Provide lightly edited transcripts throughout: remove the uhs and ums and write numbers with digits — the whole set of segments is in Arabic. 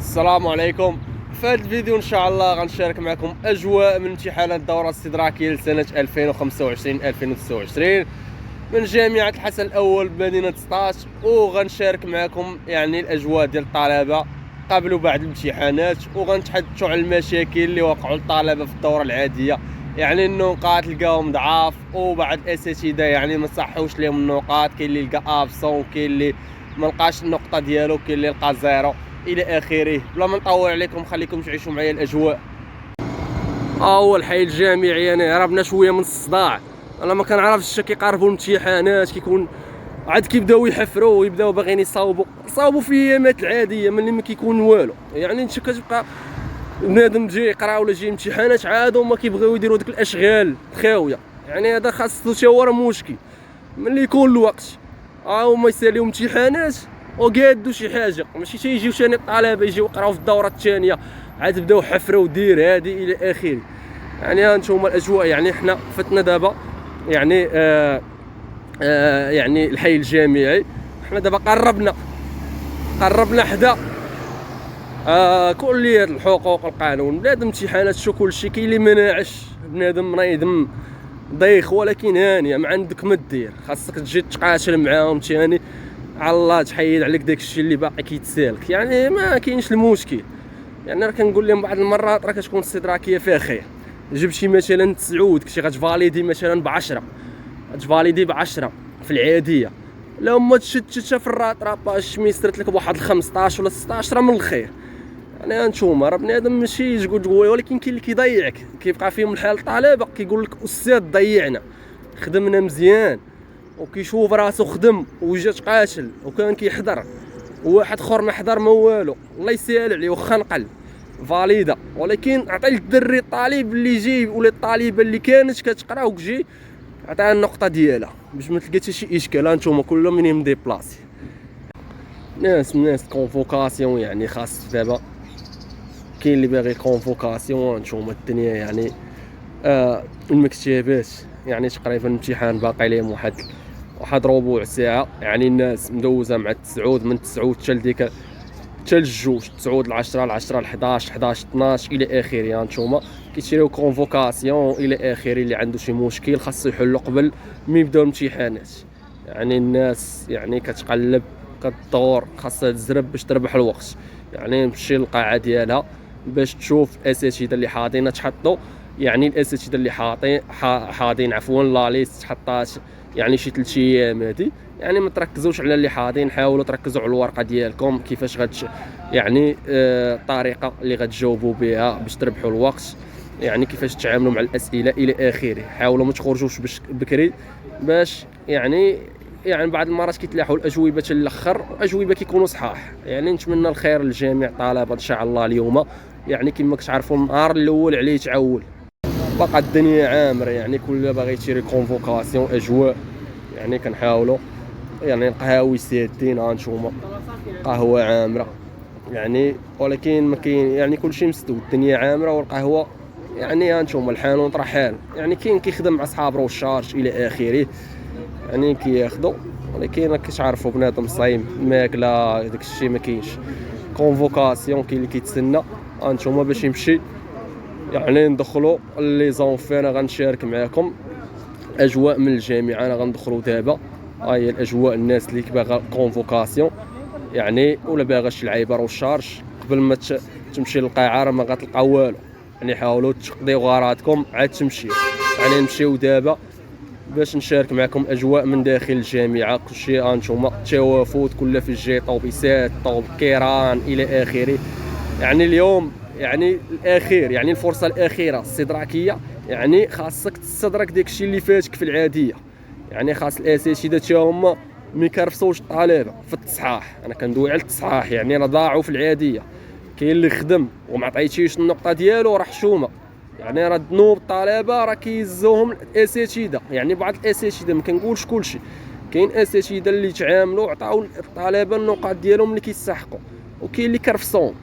السلام عليكم. في هذا الفيديو ان شاء الله غنشارك معكم اجواء من امتحانات الدوره الاستدراكيه لسنه 2025 2026 من جامعه الحسن الاول بمدينه سطاش، وغنشارك معكم يعني الاجواء ديال الطلبه قبل وبعد الامتحانات، وغنتحدثوا على المشاكل اللي وقعوا للطلبه في الدوره العاديه، يعني النقاط لقاهم ضعاف وبعض الاساتذه يعني ما صحوش لهم النقاط، كاين اللي لقى ابسون، كاين اللي ما لقاش النقطه ديالو، كاين اللي لقى زيرو الى اخره. بلا ما نطول عليكم خليكم تعيشوا معايا الاجواء. هو الحي الجامعي انا هربنا شويه من الصداع، انا ما كنعرفش كيقاربوا الامتحانات كيكون عاد كيبداو يحفروا ويبداو باغيين يصاوبوا في ايامات العاديه ملي ما كيكون والو، يعني انت كتبقى بنادم جاي يقرا ولا جاي امتحانات عاد هما كيبغيو يديروا ديك الاشغال خاويه، يعني هذا خاصو تا هو راه مشكل. ملي يكون الوقت هما يساليو امتحانات وقادوا شي حاجه، ماشي تيجيو ثاني الطلبه يجيو يقراو في الدوره الثانيه عاد بداو حفروا ودير هادي الى اخره. يعني هانتوما الاجواء، يعني حنا فتنا دابا يعني يعني الحي الجامعي، حنا دابا قربنا حدا كلية الحقوق والقانون. بنادم امتحانات شو كلشي، كاين اللي مناعش بنادم مريض ضيخ، ولكن هانيه ما عندك ما دير، خاصك تجي تقاتل معاهم ثاني على الله تحيد عليك داكشي اللي باقي كيتسالك، يعني ما كاينش المشكل. يعني راه كنقول لهم بعض المرات راه كتكون الاستدراكيه فيها خير، جبتي مثلا 9 كنتي غتفاليدي مثلا ب10، غتفاليدي ب10 في العاديه، لو ما تشدتش في الراتراباج ميسرت لك بواحد 15 ولا 16 راه من الخير. يعني هانتوما راه بنادم ماشي تقول، ولكن كاين اللي كيضيعك، كيبقى فيهم الحال الطلبه كيقول لك استاذ ضيعنا، خدمنا مزيان وكيشوف راسو خدم وجا تقاتل وكان كيحضر، وواحد اخر ما حضر ما والو، الله يسهل عليه واخا نقل فاليدا، ولكن عطي للدري الطالب اللي جاي ولا الطالبه اللي كانت كتقرا وكجي عطيها النقطه ديالها باش ما تلقى حتى شي اشكال. هانتوما كل منهم ديبلاسي ناس كونفوكاسيون، يعني خاص دابا كاين اللي باغي كونفوكاسيون. هانتوما الدنيا يعني المكتبات يعني تقريبا الامتحان باقي لهم واحد ربع ساعه، يعني الناس مدوزه مع التسعود، من التسعود حتى لديك حتى للجوج، التسعود ل10 ل10 ل11 11 12 الى اخره. هانتوما كيشريو كونفوكاسيون الى اخره، اللي عنده شي مشكل خاصو يحلو قبل ما يبداو الامتحانات. يعني الناس يعني كتقلب كدور، خاصها تزرب باش تربح الوقت، يعني تمشي للقاعه ديالها باش تشوف الاساتذه اللي حاضين تحطوا، يعني الاساتذه اللي حاضين عفوا لا ليست حطات يعني شي 3 ايام هادي، يعني ما تركزوش على اللي حاضين، حاولوا تركزوا على الورقه ديالكم كيفاش يعني الطريقه اللي غتجاوبوا بها باش تربحوا الوقت، يعني كيفاش تتعاملوا مع الاسئله الى اخره. حاولوا ما تخرجوش بكري باش يعني بعض المرات كيتلاحوا الاجوبه حتى الاخر، واجوبه كيكونوا صحاح. يعني نتمنى الخير للجميع الطلبه ان شاء الله. اليوم يعني كما كتعرفوا النهار الاول عليه يتعول، بقى الدنيا عامره، يعني كل باغي يشري كونفوكاسيون اجواء، يعني كنحاولوا يعني القهاوي سادين، هانتوما قهوه عامره يعني، ولكن ما كاين يعني كلشي مسدود، الدنيا عامره والقهوه يعني هانتوما الحانوت راه حال، يعني كاين كيخدم مع صحاب روشارج الى اخره، يعني كياخذوا، ولكن كتعرفوا بنادم صايم ماكله داك الشيء ما كاينش كونفوكاسيون، كاين اللي كيتسنى هانتوما باش يمشي. يعني ندخلوا لي زونفي، انا غنشارك معكم اجواء من الجامعه، انا غندخلوا دابا هي الاجواء، الناس اللي باغا كونفوكاسيون يعني ولا باغا شي لعيبه روشارج قبل ما تمشي للقاعه راه ما غتلقى والو، يعني حاولوا تقضيو غاراتكم عاد تمشيو. يعني نمشيو دابا باش نشارك معكم اجواء من داخل الجامعه، كلشي هانتوما توافد كله في الجي طوبيسات طوب كيران الى اخره. يعني اليوم يعني الاخير، يعني الفرصه الاخيره الاستدراكيه، يعني خاصك تستدرك داكشي اللي فاتك في العاديه، يعني خاص الاساتذه تا هما ما يكرفسوش الطلبه في التصحاح. انا كندوي على التصحاح، يعني راه ضاعوا في العاديه، كاين اللي خدم وما عطيتيش النقطه ديالو راه حشومه، يعني راه ذنوب الطلبه راه كيهزوهم الاساتذه، يعني بعض الاساتذه ما كنقولش كلشي، كاين اساتذه اللي تعاملوا عطاو الطلبه النقاط ديالهم اللي كيستحقوا، وكاين اللي كرفسوهم،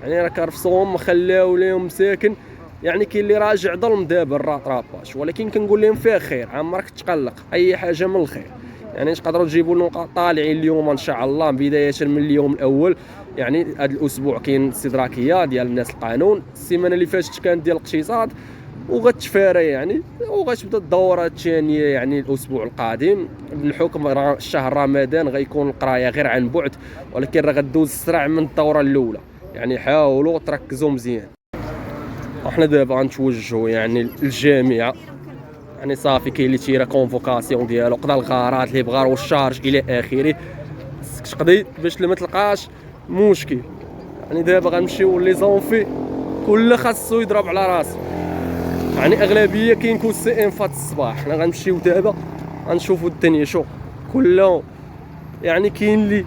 يعني راه كرفسوهم خلاو ليهم مساكن، يعني كاين اللي راجع ظلم دابا الراتراباج، ولكن كنقول لهم فيها خير، عمرك تقلق اي حاجه من الخير، يعني تقدروا تجيبوا النقاط طالعين اليوم ان شاء الله بدايه من اليوم الاول. يعني هذا الاسبوع كاين استدراكيه ديال الناس القانون، السيمانه اللي فاتت كانت ديال الاقتصاد، وغتفارى يعني، وغتبدا الدوره الثانيه يعني الاسبوع القادم بالحكم شهر رمضان. غيكون القرايه غير عن بعد، ولكن راه غدوز اسرع من الدوره الاولى. يعني حاولوا تركزوا مزيان. وحنا دابا غنتوجهوا يعني للجامعه، يعني صافي كاين اللي تيرا كونفوكاسيون ديالو، قضى الغارات اللي بغا والشارج الى اخره، خصك تقضي باش ما تلقاش مشكل. يعني دابا غنمشيو لي زونفي كل خاصو يضرب على راسو، يعني اغلبيه كاين كل سي ام فات الصباح. حنا غنمشيو دابا غنشوفوا الدنيا شو كله، يعني كاين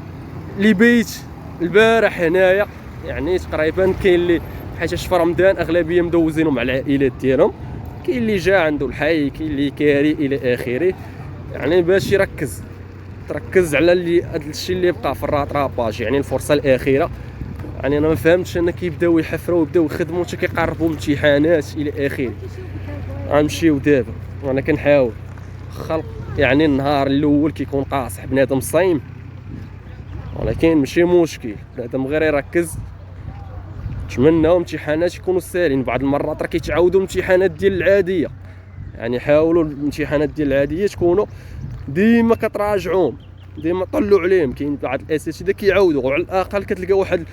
اللي بيت البارح هنايا، يعني تقريبا كاين اللي حيت في رمضان اغلبيه مدوزينهم مع العائلات ديالهم، كاين اللي جا عنده الحي، كاين اللي كاري الى اخره. يعني باش تركز على اللي هذا الشيء اللي بقى في الراتراباج، يعني الفرصه الاخيره. يعني انا ما فهمتش انا كيبداو يحفروا ويبداو يخدموا حتى كيقربوا امتحانات الى اخره. غنمشيو دابا وانا كنحاول خلق، يعني النهار الاول كيكون قاصح بنادم صايم، ولكن ماشي مشكل، بنادم غير يركز. نتمناو امتحانات يكونوا ساهلين، بعض المرات راه كيتعاودوا الامتحانات ديال العاديه، يعني حاولوا الامتحانات ديال العاديه تكونوا ديما كتراجعوهم، ديما طلعوا عليهم. كاين بعض الاساتذه كيعاودوا، وعلى الاقل كتلقى واحد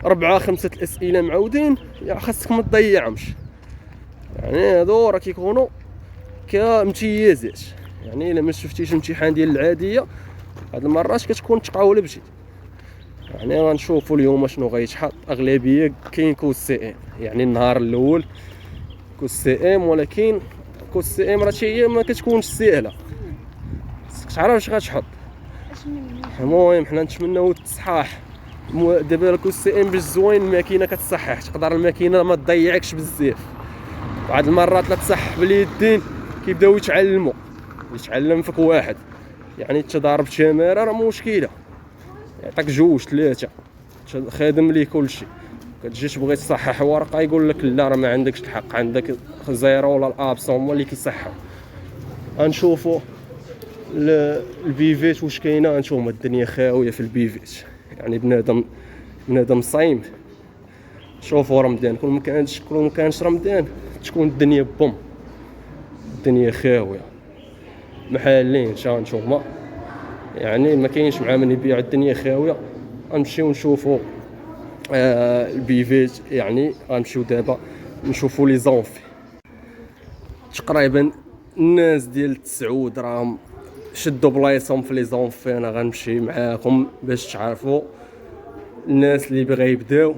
4 5 الاسئله معاودين، يعني خاصك ما تضيعهمش. يعني هادو راه كيكونوا كامتيازات، يعني الا ما شفتيش الامتحان ديال العاديه هاد المرات كتكون تقاوله بشي. يعني غنشوفوا اليوم شنو غيتحط. اغلبيه كاين كوس سي ام، يعني النهار الاول كوس سي ام، ولكن كوس سي ام راه هي ما كتكونش سهله، خصك تعرف اش غتحط. المهم حنا نتمناو التصحاح. دابا كوس سي ام باش زوين الماكينه كتصحح، تقدر الماكينه ما تضيعكش بزاف. بعض المرات لا تصحح باليدين كيبداو يتعلم فيك واحد، يعني التضارب التماره راه مشكله، يعطيك 2 3 خادم ليه كلشي. كتجي تبغي تصحح ورقه يقول لك لا راه ما عندكش الحق، عندك زيرو ولا الابسون هما اللي كيصححوا. غنشوفوا البيفيت واش كاينه، غنشوفوا الدنيا خاويه في البيفيت، يعني بنادم صايم. شوفوا رمضان كل ما كانش رمضان تكون الدنيا بوم، الدنيا خاويه. محالين شا نشوفوا، يعني ما كاينش مع من يبيع، الدنيا خاويه. غنمشيو نشوفوا البيفيت، يعني غنمشيو دابا نشوفوا لي زونفي. تقريبا الناس ديال التسعود راهم شدوا بلايصهم في لي زونفي. انا غنمشي معاكم باش تعرفوا الناس اللي بغا يبداو،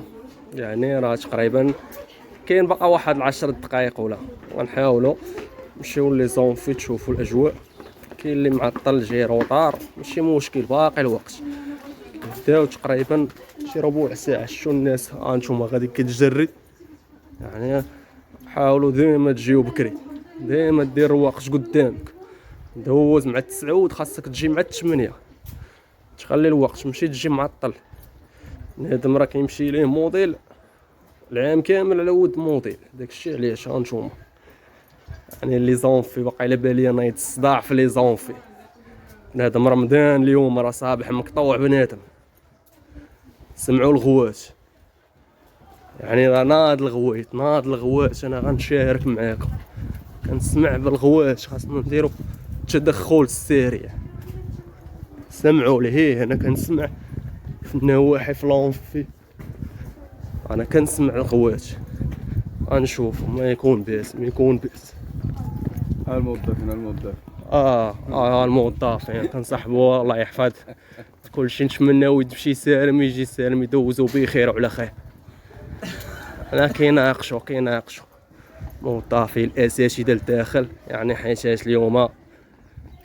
يعني راه تقريبا كاين بقى واحد 10 دقائق ولا. غنحاولوا نمشيو لي زونفي تشوفوا الاجواء. كاين اللي معطل جاي روطار، ماشي مشكل، باقي الوقت. بداو تقريبا شي ربع ساعه. شو الناس هانتوما غادي كتجري، يعني حاولوا ديما تجيو بكري، ديما دير وقت قدامك. دوز مع التسعود خاصك تجي مع 8، تخلي الوقت ماشي تجي معطل. بنادم راه كيمشي ليه موديل العام كامل على ود موديل، داكشي علاش هانتوما. يعني لي زونفي باقي على بالي نايض الصداع في لي زونفي. بنادم رمضان اليوم راه صابح مقطوع بنادم. سمعوا الغوات، يعني راه ناض الغوات. انا غنشارك معاكم، كنسمع بالغوات. خاصنا نديرو التدخل السريع. سمعوا ليه، انا كنسمع في النواحي في لونفي، انا كنسمع الغوات. غنشوفوا ما يكون باس. الموظفين الموظفين كنصاحبوا الله يحفظ كلشي. نتمناو يمشي سالم يجي سالم، يدوزو بخير وعلى خير. انا كيناقشوا موظفين الاساتذه لداخل، يعني حيت اليوم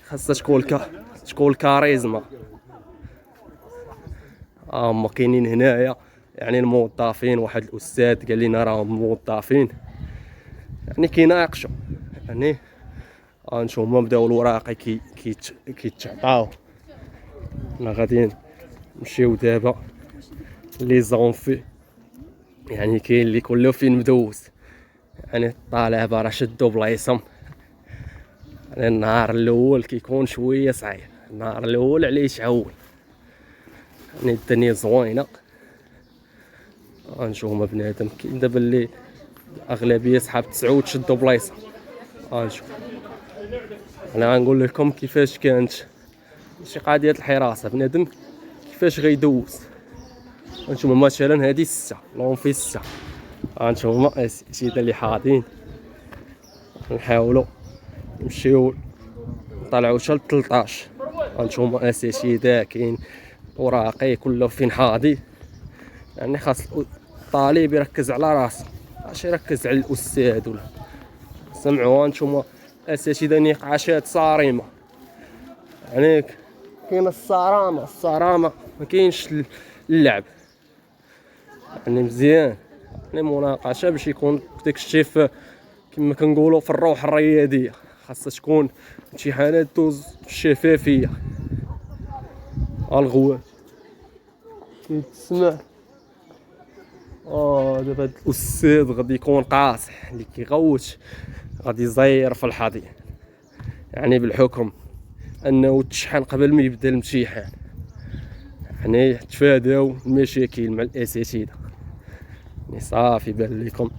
خاصها تكون كاريزما. هما كاينين هنايا، يعني الموظفين. واحد الاستاذ قال لنا راهم موظفين، يعني كيناقشوا. يعني هانتوما بداو الوراق كيتعطاو. حنا غادي نمشيو دابا لي زونفي، يعني كاين اللي كله فين مدوز، يعني الطالع راه شدوا بلايصهم. يعني النهار الاول كيكون شويه صعيب، النهار الاول عليه يتعول. يعني الدنيا زوينه، غنشوفو بنادم كاين دابا اللي الاغلبيه صحاب التسعود شدوا بلايصه. غنشوف انا غنقول لكم كيفاش كانت شي قضيه الحراسه بنادم كيفاش غيدوز. غنشوفو مثلا هادي 6 لون في 6 غنشوفو السيده اللي حاضين. نحاولوا نمشيو نطلعوا حتى ل 13. غنشوفو اساتذه كاين اوراقي كله فين حاضي. يعني خاص الطالب يركز على راسه ماشي يركز على الاستاذ ولا سمعوا. غنشوفو اساتذه نقاشات صارمه. يعني كاين الصرامه ما كاينش اللعب. يعني مزيان يعني مناقشه باش يكون داك الشيء كما كنقولوا في الروح الرياضيه. خاصها تكون امتحانات دوز الشفافيه. الغوات كيتسمع. دابا هاد الاستاذ غادي يكون قاصح اللي كيغوت غادي يزير في الحضيض. يعني بالحكم انه تشحن قبل ما يبدا الامتحان. يعني تفاداو المشاكل مع الاساتذه. يعني صافي بان لكم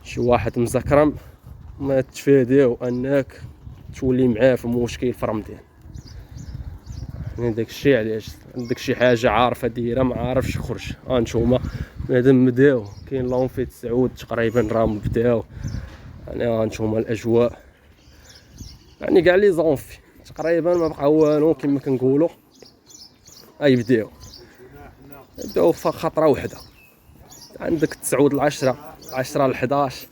شي واحد مزكرم ما تفاداو انك تولي معاه في مشكل في رمضان. يعني داكشي علاش عندك شي حاجه عارفه دايره ما عارفش يخرج. غنشوفو مادام بداو كاين لون في 9 تقريبا راهم بداو. يعني غنشوفو الاجواء يعني كاع لي زونفي تقريبا ما بقى والو كما كنقولوا. يبداو في خطره وحده. عندك 9 ل 10 10 ل 11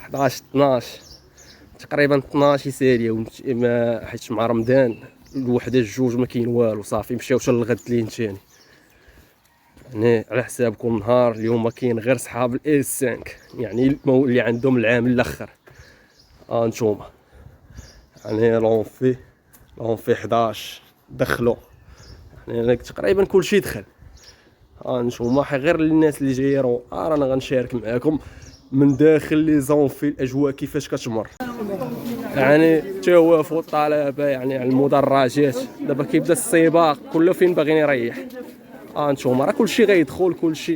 11 12 تقريبا 12 يساليو حيت مع رمضان الوحده الجوج ما كاين والو صافي مشاو حتى للغد لين ثاني. يعني على حسابكم نهار اليوم كاين غير صحاب الاس 5 يعني اللي عندهم العام الاخر. نتوما يعني لون في 11 دخلوا. يعني تقريبا كلشي دخل. نتوما غير الناس اللي جايين رانا غنشارك معكم من داخل لي زون في الاجواء كيفاش كتمر. يعني توافوا الطلبه يعني على المدرجات. دابا كيبدا السباق كله فين باغيين يريح. نتوما راه كلشي غيدخل كلشي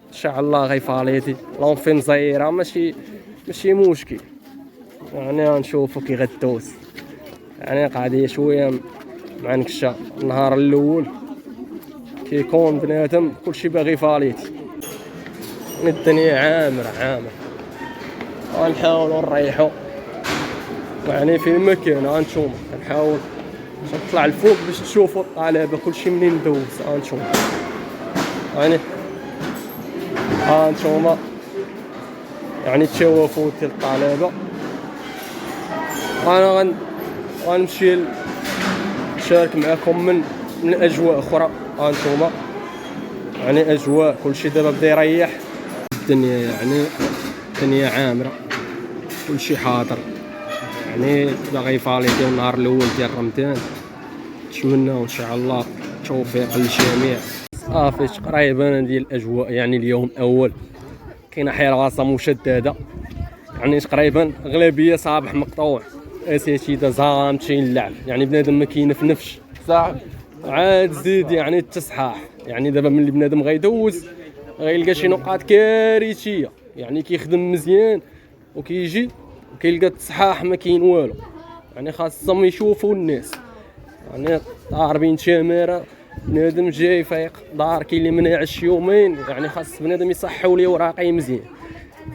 ان شاء الله غيفاليتي. لون فين زايره ماشي مشكل. يعني غنشوفوا كي غدوز. يعني قضيه شويه معنكشه. النهار الاول كيكون بنادم كلشي باغي يفاليتي. يعني الدنيا عامره. غنحاولوا نريحوا يعني فين ما كان. غنتوما كنحاول نطلع الفوق باش تشوفوا الطلبه كلشي منين دوز. غنتوما يعني نتوما يعني التوافد ديال الطلبه. انا غنمشي نشارك معكم من اجواء اخرى. نتوما يعني اجواء كلشي دابا بدا يريح. الدنيا يعني الدنيا عامره كلشي حاضر. يعني باغي يفاليديو النهار الاول ديال رمضان. نتمناو ان شاء الله التوفيق للجميع. صافي تقريبا ديال الاجواء. يعني اليوم الاول كاينه حراسه مشدده. يعني تقريبا اغلبيه صباح مقطوع. اساتذه زامتين اللعب. يعني بنادم ما كينفنفش صح عاد زيد يعني التصحاح. يعني دابا ملي بنادم غيدوز غيلقى شي نقاط كارثيه. يعني كيخدم مزيان وكيجي وكيلقى التصحاح ما كاين والو. يعني خاصهم يشوفوا الناس. يعني ضاربين تماره بنادم جاي فايق دار كاين اللي مناعش يومين. يعني خاص بنادم يصحوا ليه وراقي مزيان.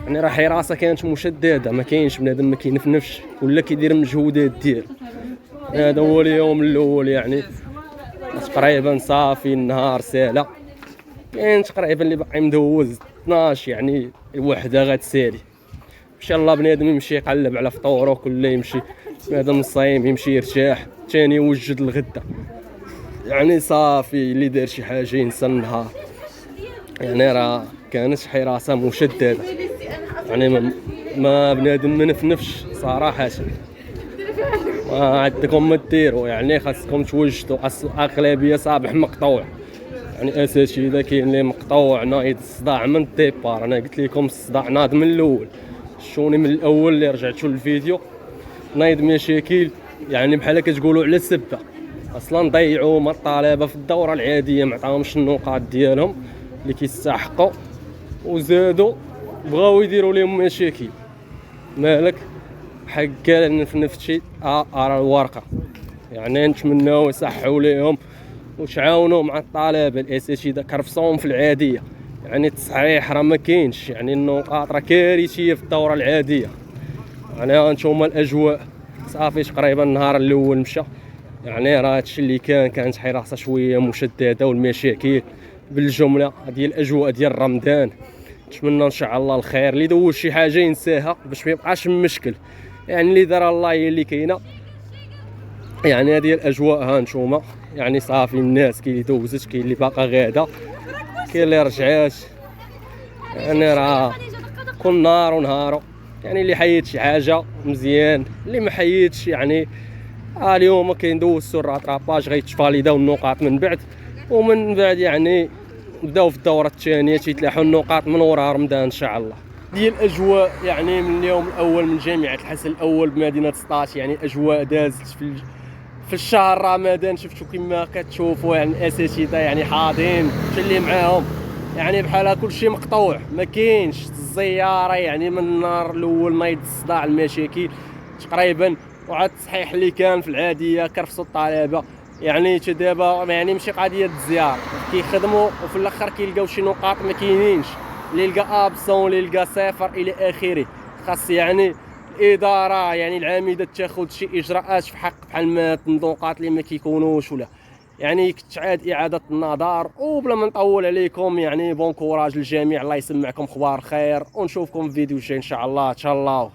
يعني راه حراسه كانت مشدده ما كاينش بنادم ما كينفنفش ولا كيدير المجهودات ديالو. هذا هو اليوم الاول. يعني تقريبا صافي النهار سالا. كاين تقريبا اللي باقي مدوز 12. يعني الوحده غتسالي ان شاء الله. بنادم يمشي يقلب على فطوره كله يمشي. بنادم صايم يمشي يرتاح ثاني يوجد الغدا. يعني صافي اللي دار شي حاجه ينسى النهار. يعني راه كانت حراسه مشدده. يعني ما بنادم ما نفنفش صراحه. ما عندكم ما ديروا. يعني خاصكم توجدوا. اغلبيه صابح مقطوع. يعني اساتذه كاين اللي مقطوع نايض الصداع من الديبار. انا قلت لكم الصداع ناض من الاول. شوني من الاول اللي رجعتوا للفيديو نايض مشاكل. يعني بحال كتقولوا على السبه اصلا ضيعوا الطلبه في الدوره العاديه ما عطاهمش النقاط ديالهم اللي كيستحقوا. وزادوا بغاو يديروا لهم مشاكل. مالك حكا نفتشي راه الورقه، يعني نتمناو يصحوا ليهم وتعاونوا مع الطلبه الاساتذه كرفصوهم في العاديه. يعني التصحيح راه ما كاينش، يعني النقاط راه كارثيه في الدوره العاديه. يعني هانتوما الاجواء صافي تقريبا النهار الاول مشى، يعني راه هادشي اللي كانت حراسه شويه مشدده والمشاكل بالجمله ديال الاجواء ديال رمضان. نتمنى ان شاء الله الخير، اللي دوز شي حاجه ينساها باش ما يبقاش مشكل. يعني اللي دار الله هي اللي كاينه. يعني هذه الاجواء ها نتوما، يعني صافي الناس كاين اللي دوزت، كاين اللي باقا غاده، كاين اللي رجعات. يعني راه كل نهار ونهارو، يعني اللي حيد شي حاجه مزيان، اللي ما حيدش يعني اليوم كيندوزو الراتراباج غيتفاليداو النقاط من بعد، ومن بعد يعني بداو في الدوره الثانيه تيتلاحوا النقاط من وراء رمضان ان شاء الله. ديال الاجواء يعني من اليوم الاول من جامعه الحسن الاول بمدينه سطاش، يعني اجواء دازت في الشهر رمضان. شفتوا كما كتشوفوا يعني الاساتذه يعني حاضين كل اللي معاهم، يعني بحال كلشي مقطوع، ما كاينش الزياره يعني من النهار الاول نايض الصداع المشاكل تقريبا. وعاد التصحيح اللي كان في العاديه كرفصوا الطلبه، يعني حتى دابا يعني ماشي قضيه الزياره، كيخدموا وفي الاخر كيلقاو شي نقاط ما كاينينش، اللي يلقى ابسون اللي يلقى صفر الى اخره. خاص يعني الاداره يعني العامده تاخذ شي اجراءات في حق بحال ما النقاط اللي ما كيكونوش، ولا يعني تعاد اعاده النظر. وبلا ما نطول عليكم يعني بون كوراج للجميع، الله يسمعكم اخبار خير، ونشوفكم في فيديو جاي ان شاء الله. تهلاو.